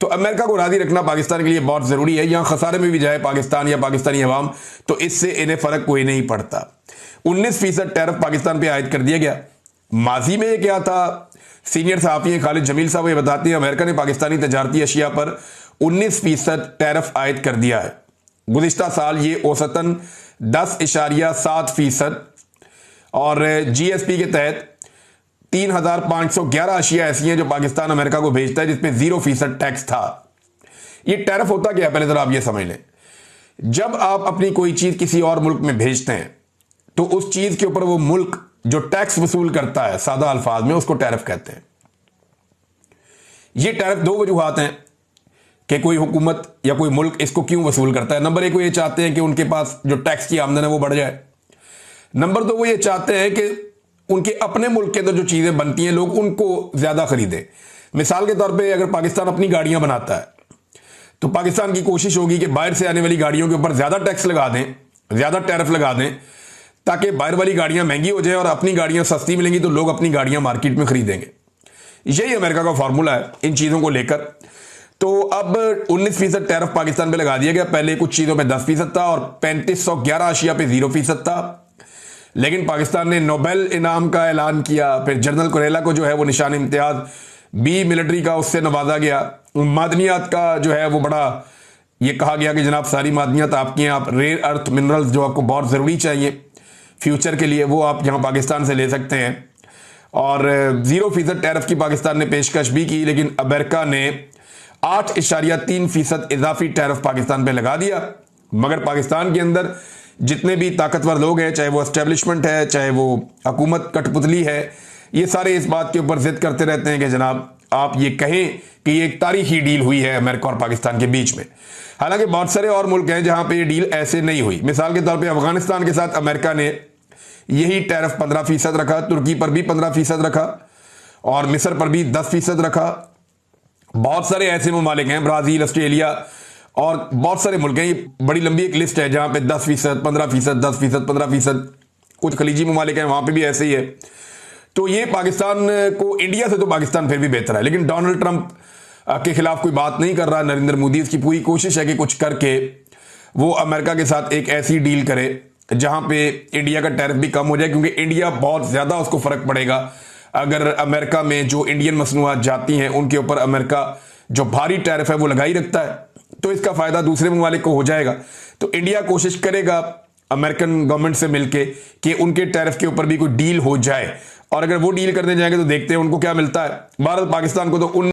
तो अमेरिका को राजी रखना पाकिस्तान के लिए बहुत जरूरी है। यहां खसारे में भी जाए पाकिस्तान या पाकिस्तानी अवाम तो इससे इन्हें फर्क कोई नहीं पड़ता। 19% टैरिफ पाकिस्तान पे आयद कर दिया गया। माजी में ये क्या था, सीनियर सहाफी खालिद जमील साहब ये बताते हैं अमेरिका ने पाकिस्तानी तजारती अशिया पर 19% टैरिफ आयद कर दिया है। गुज़िश्ता साल ये औसतन 10.7% और जीएसपी के तहत 3,511 अशिया ऐसी हैं जो पाकिस्तान अमेरिका को भेजता है जिसपे 0% टैक्स था। ये टैरिफ होता क्या है पहले जरा आप ये समझ लें। जब आप अपनी कोई चीज किसी और मुल्क में भेजते हैं तो उस चीज के ऊपर वो मुल्क जो टैक्स वसूल करता है, सादा अल्फाज में उसको टैरिफ कहते हैं। ये टैरिफ दो वजूहात हैं कि कोई हुकूमत या कोई मुल्क इसको क्यों वसूल करता है। नंबर एक, वो ये चाहते हैं कि उनके पास जो टैक्स की आमदन है वो बढ़ जाए। नंबर दो, वो ये चाहते हैं कि उनके अपने मुल्क के अंदर जो चीजें बनती हैं लोग उनको ज्यादा खरीदें। मिसाल के तौर पे अगर पाकिस्तान अपनी गाड़ियां बनाता है तो पाकिस्तान की कोशिश होगी कि बाहर से आने वाली गाड़ियों के ऊपर ज्यादा टैक्स लगा दें, ज्यादा टैरिफ लगा दें, ताकि बाहर वाली गाड़ियां महंगी हो जाए और अपनी गाड़ियां सस्ती मिलेंगी तो लोग अपनी गाड़ियां मार्केट में खरीदेंगे। यही अमेरिका का फॉर्मूला है इन चीजों को लेकर। तो अब 19% टैरिफ पाकिस्तान पे लगा दिया गया। पहले कुछ चीजों पे 10% था और 3511 अशिया पे 0% था। लेकिन पाकिस्तान ने नोबेल इनाम का ऐलान किया। फिर जनरल कुरेला को जो है वो निशान इम्तियाज बी मिलिट्री का उससे नवाजा गया। मादनियात का जो है वो बड़ा ये कहा गया कि जनाब सारी मादनियात आपकी हैं, आप रेयर अर्थ मिनरल्स जो आपको बहुत ज़रूरी चाहिए फ्यूचर के लिए वो आप यहाँ पाकिस्तान से ले सकते हैं। और 0% टैरिफ की पाकिस्तान ने पेशकश भी की, लेकिन अमेरिका ने 8.3% इजाफी टैरिफ पाकिस्तान पे लगा दिया। मगर पाकिस्तान के अंदर जितने भी ताकतवर लोग हैं, चाहे वो एस्टेब्लिशमेंट है चाहे वो हुकूमत कठपुतली है, ये सारे इस बात के ऊपर जिद करते रहते हैं कि जनाब आप ये कहें कि ये एक तारीखी डील हुई है अमेरिका और पाकिस्तान के बीच में। हालांकि बहुत सारे और मुल्क हैं जहां पे ये डील ऐसे नहीं हुई। मिसाल के तौर पे अफगानिस्तान के साथ अमेरिका ने यही टैरिफ 15% रखा, तुर्की पर भी 15% रखा और मिस्र पर भी 10% रखा। बहुत सारे ऐसे ममालिक हैं, ब्राजील, ऑस्ट्रेलिया और बहुत सारे मुल्क हैं। ये बड़ी लंबी एक लिस्ट है जहां पे 10%, 15%, 10%, 15%। कुछ खलीजी ममालिक हैं वहां पे भी ऐसे ही है। तो ये पाकिस्तान को, इंडिया से तो पाकिस्तान फिर भी बेहतर है, लेकिन डोनाल्ड ट्रंप के खिलाफ कोई बात नहीं कर रहा नरेंद्र मोदी। इसकी पूरी कोशिश है कि कुछ करके वो अमेरिका के साथ एक ऐसी डील करे जहां पे इंडिया का टैरिफ भी कम हो जाए, क्योंकि इंडिया बहुत ज्यादा उसको फर्क पड़ेगा अगर अमेरिका में जो इंडियन मसनूआत जाती हैं उनके ऊपर अमेरिका जो भारी टैरिफ है वो लगा ही रखता है, तो इसका फायदा दूसरे ममालिक को हो जाएगा। तो इंडिया कोशिश करेगा अमेरिकन गवर्नमेंट से मिलके कि उनके टैरिफ के ऊपर भी कोई डील हो जाए, और अगर वो डील करने जाएंगे तो देखते हैं उनको क्या मिलता है। भारत पाकिस्तान को तो उन